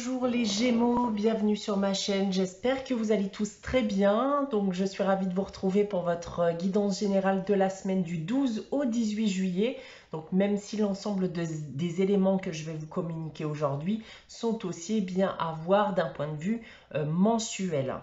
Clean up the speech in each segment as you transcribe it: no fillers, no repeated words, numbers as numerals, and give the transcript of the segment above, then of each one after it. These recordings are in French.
Bonjour les Gémeaux, bienvenue sur ma chaîne, j'espère que vous allez tous très bien. Donc je suis ravie de vous retrouver pour votre guidance générale de la semaine du 12 au 18 juillet. Donc même si l'ensemble des éléments que je vais vous communiquer aujourd'hui sont aussi bien à voir d'un point de vue mensuel.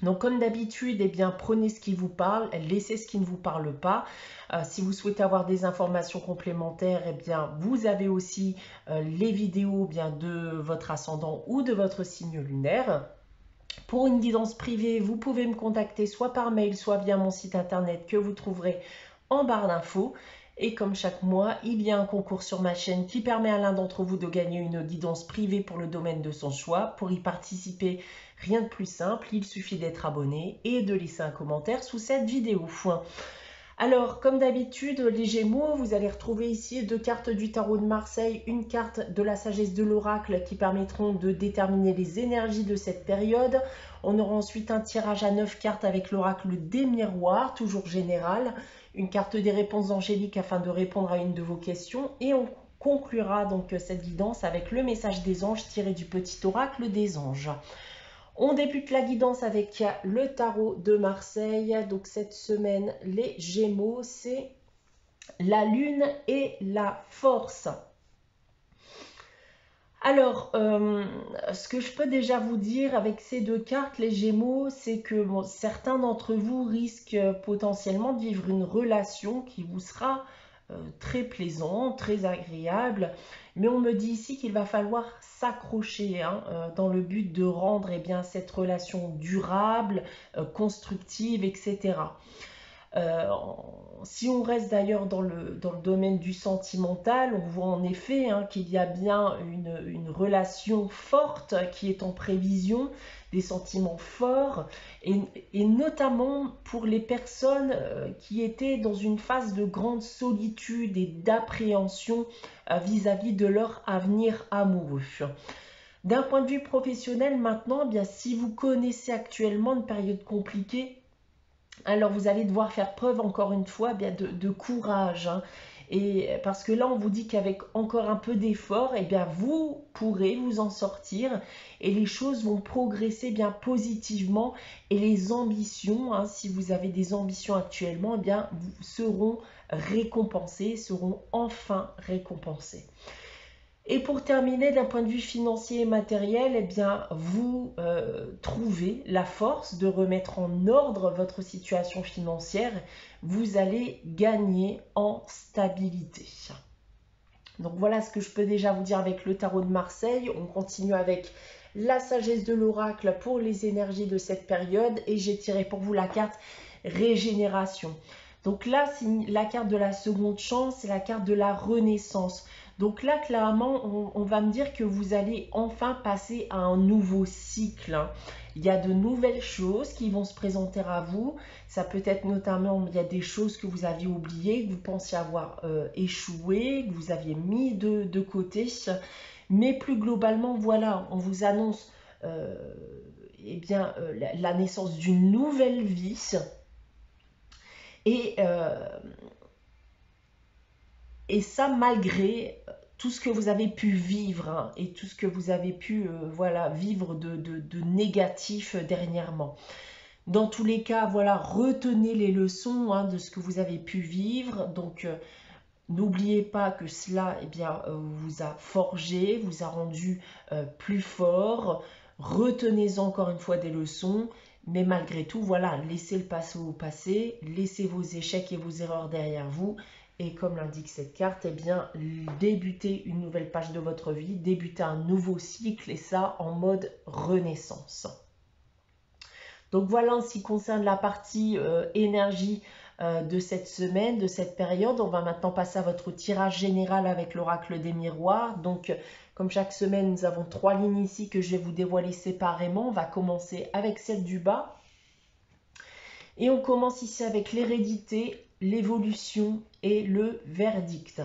Donc comme d'habitude, eh bien, prenez ce qui vous parle, laissez ce qui ne vous parle pas. Si vous souhaitez avoir des informations complémentaires, eh bien, vous avez aussi les vidéos bien, de votre ascendant ou de votre signe lunaire. Pour une guidance privée, vous pouvez me contacter soit par mail, soit via mon site internet que vous trouverez en barre d'infos. Et comme chaque mois, il y a un concours sur ma chaîne qui permet à l'un d'entre vous de gagner une guidance privée pour le domaine de son choix. Pour y participer, rien de plus simple, il suffit d'être abonné et de laisser un commentaire sous cette vidéo. Alors, comme d'habitude, les Gémeaux, vous allez retrouver ici deux cartes du tarot de Marseille, une carte de la sagesse de l'oracle qui permettront de déterminer les énergies de cette période. On aura ensuite un tirage à 9 cartes avec l'oracle des miroirs, toujours général, une carte des réponses angéliques afin de répondre à une de vos questions. Et on conclura donc cette guidance avec le message des anges tiré du petit oracle des anges. On débute la guidance avec le tarot de Marseille. Donc cette semaine, les Gémeaux, c'est la lune et la force. Alors, ce que je peux déjà vous dire avec ces deux cartes, les Gémeaux, c'est que certains d'entre vous risquent potentiellement de vivre une relation qui vous sera très plaisante, très agréable. Mais on me dit ici qu'il va falloir s'accrocher dans le but de rendre cette relation durable, constructive, etc. Si on reste d'ailleurs dans le domaine du sentimental, on voit en effet qu'il y a bien une relation forte qui est en prévision, des sentiments forts, et notamment pour les personnes qui étaient dans une phase de grande solitude et d'appréhension vis-à-vis de leur avenir amoureux. D'un point de vue professionnel maintenant, si vous connaissez actuellement une période compliquée, alors vous allez devoir faire preuve encore une fois de courage. Et parce que là on vous dit qu'avec encore un peu d'effort, vous pourrez vous en sortir et les choses vont progresser bien positivement. Et les ambitions, si vous avez des ambitions actuellement, vous seront récompensées, seront enfin récompensées. Et pour terminer, d'un point de vue financier et matériel, vous trouvez la force de remettre en ordre votre situation financière. Vous allez gagner en stabilité. Donc voilà ce que je peux déjà vous dire avec le tarot de Marseille. On continue avec la sagesse de l'oracle pour les énergies de cette période. Et j'ai tiré pour vous la carte régénération. Donc là, c'est la carte de la seconde chance, c'est la carte de la renaissance. Donc là, clairement, on va me dire que vous allez enfin passer à un nouveau cycle. Il y a de nouvelles choses qui vont se présenter à vous. Ça peut être notamment, il y a des choses que vous aviez oubliées, que vous pensiez avoir échoué, que vous aviez mis de côté. Mais plus globalement, voilà, on vous annonce la naissance d'une nouvelle vie. Et ça, malgré tout ce que vous avez pu vivre et tout ce que vous avez pu vivre de négatif dernièrement. Dans tous les cas, retenez les leçons de ce que vous avez pu vivre. Donc, n'oubliez pas que cela vous a forgé, vous a rendu plus fort. Retenez encore une fois des leçons. Mais malgré tout, laissez le passé au passé, laissez vos échecs et vos erreurs derrière vous. Et comme l'indique cette carte, débutez une nouvelle page de votre vie, débutez un nouveau cycle et ça en mode renaissance. Donc voilà en ce qui concerne la partie énergie de cette semaine, de cette période. On va maintenant passer à votre tirage général avec l'oracle des miroirs. Donc comme chaque semaine, nous avons 3 lignes ici que je vais vous dévoiler séparément. On va commencer avec celle du bas. Et on commence ici avec l'hérédité, l'évolution et le verdict.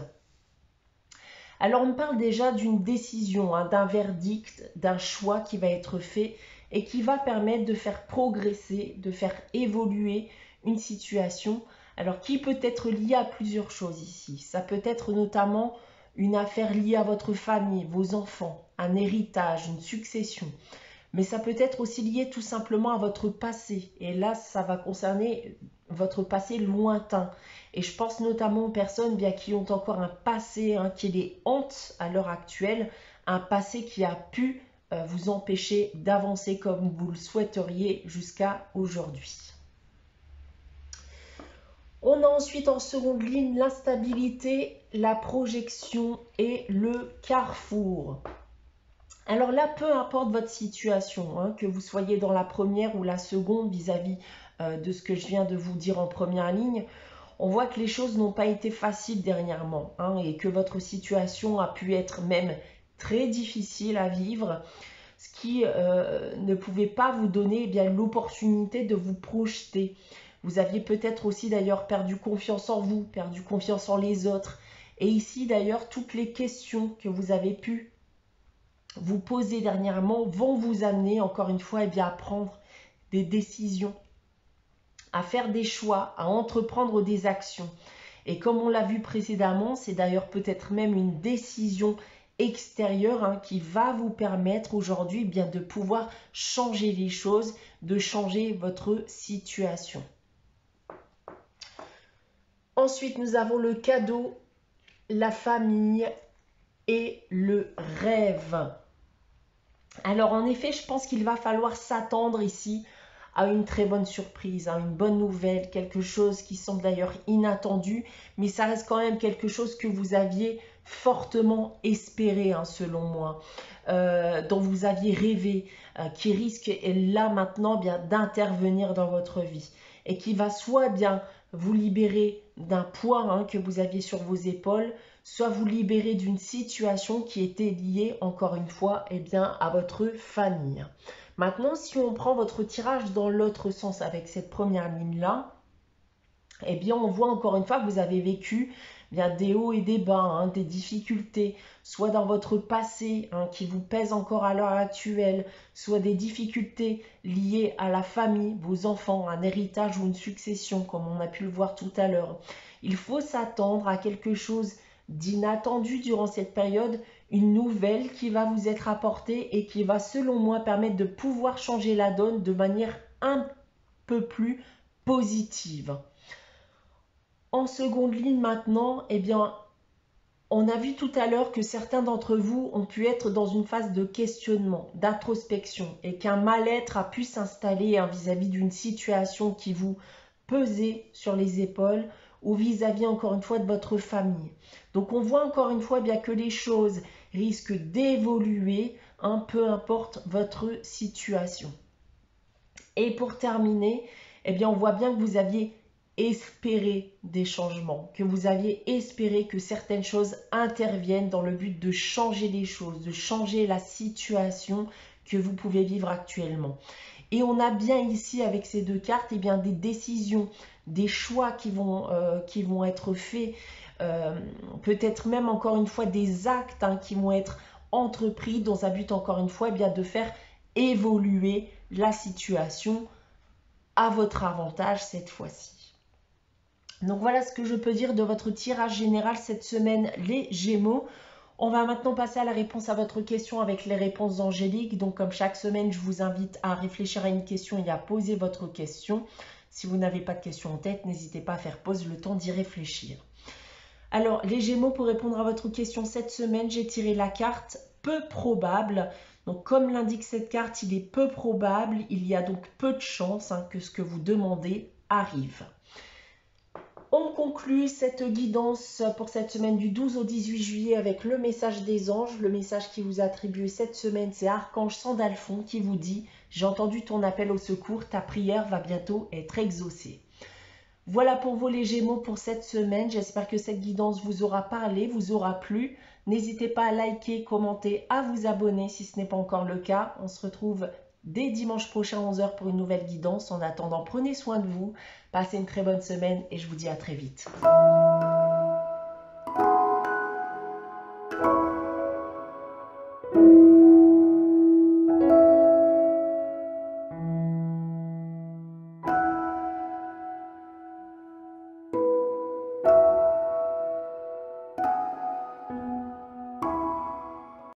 Alors on parle déjà d'une décision, d'un verdict, d'un choix qui va être fait et qui va permettre de faire progresser, de faire évoluer une situation. Alors qui peut être liée à plusieurs choses ici. Ça peut être notamment une affaire liée à votre famille, vos enfants, un héritage, une succession. Mais ça peut être aussi lié tout simplement à votre passé. Et là, ça va concerner votre passé lointain. Et je pense notamment aux personnes bien, qui ont encore un passé qui les hante à l'heure actuelle, un passé qui a pu vous empêcher d'avancer comme vous le souhaiteriez jusqu'à aujourd'hui. On a ensuite en seconde ligne l'instabilité, la projection et le carrefour. Alors là, peu importe votre situation, que vous soyez dans la première ou la seconde vis-à-vis de ce que je viens de vous dire en première ligne, on voit que les choses n'ont pas été faciles dernièrement et que votre situation a pu être même très difficile à vivre, ce qui ne pouvait pas vous donner l'opportunité de vous projeter. Vous aviez peut-être aussi d'ailleurs perdu confiance en vous, perdu confiance en les autres. Et ici d'ailleurs, toutes les questions que vous avez pu vous poser dernièrement vont vous amener encore une fois à prendre des décisions, à faire des choix, à entreprendre des actions. Et comme on l'a vu précédemment, c'est d'ailleurs peut-être même une décision extérieure qui va vous permettre aujourd'hui de pouvoir changer les choses, de changer votre situation. Ensuite, nous avons le cadeau, la famille et le rêve. Alors en effet, je pense qu'il va falloir s'attendre ici à une très bonne surprise, à une bonne nouvelle, quelque chose qui semble d'ailleurs inattendu, mais ça reste quand même quelque chose que vous aviez fortement espéré, selon moi, dont vous aviez rêvé, qui risque là maintenant d'intervenir dans votre vie et qui va soit vous libérer d'un poids que vous aviez sur vos épaules, soit vous libérer d'une situation qui était liée, encore une fois, à votre famille. Maintenant, si on prend votre tirage dans l'autre sens avec cette première ligne-là, on voit encore une fois que vous avez vécu des hauts et des bas, des difficultés, soit dans votre passé qui vous pèse encore à l'heure actuelle, soit des difficultés liées à la famille, vos enfants, un héritage ou une succession, comme on a pu le voir tout à l'heure. Il faut s'attendre à quelque chose d'inattendu durant cette période, une nouvelle qui va vous être apportée et qui va, selon moi, permettre de pouvoir changer la donne de manière un peu plus positive. En seconde ligne maintenant, on a vu tout à l'heure que certains d'entre vous ont pu être dans une phase de questionnement, d'introspection et qu'un mal-être a pu s'installer vis-à-vis d'une situation qui vous pesait sur les épaules ou vis-à-vis encore une fois de votre famille. Donc on voit encore une fois que les choses risquent d'évoluer, peu importe votre situation. Et pour terminer, on voit bien que vous aviez espéré des changements, que vous aviez espéré que certaines choses interviennent dans le but de changer les choses, de changer la situation que vous pouvez vivre actuellement. Et on a bien ici avec ces deux cartes des décisions, des choix qui vont être faits, peut-être même encore une fois des actes qui vont être entrepris dans un but encore une fois de faire évoluer la situation à votre avantage cette fois-ci. Donc voilà ce que je peux dire de votre tirage général cette semaine, les Gémeaux. On va maintenant passer à la réponse à votre question avec les réponses angéliques. Donc comme chaque semaine, je vous invite à réfléchir à une question et à poser votre question. Si vous n'avez pas de question en tête, n'hésitez pas à faire pause, le temps d'y réfléchir. Alors les Gémeaux, pour répondre à votre question cette semaine, j'ai tiré la carte peu probable. Donc comme l'indique cette carte, il est peu probable, il y a donc peu de chances que ce que vous demandez arrive. On conclut cette guidance pour cette semaine du 12 au 18 juillet avec le message des anges. Le message qui vous est attribué cette semaine, c'est Archange Sandalphon qui vous dit « J'ai entendu ton appel au secours, ta prière va bientôt être exaucée ». Voilà pour vous les Gémeaux pour cette semaine. J'espère que cette guidance vous aura parlé, vous aura plu. N'hésitez pas à liker, commenter, à vous abonner si ce n'est pas encore le cas. On se retrouve dès dimanche prochain à 11 h pour une nouvelle guidance. En attendant, prenez soin de vous, passez une très bonne semaine et je vous dis à très vite.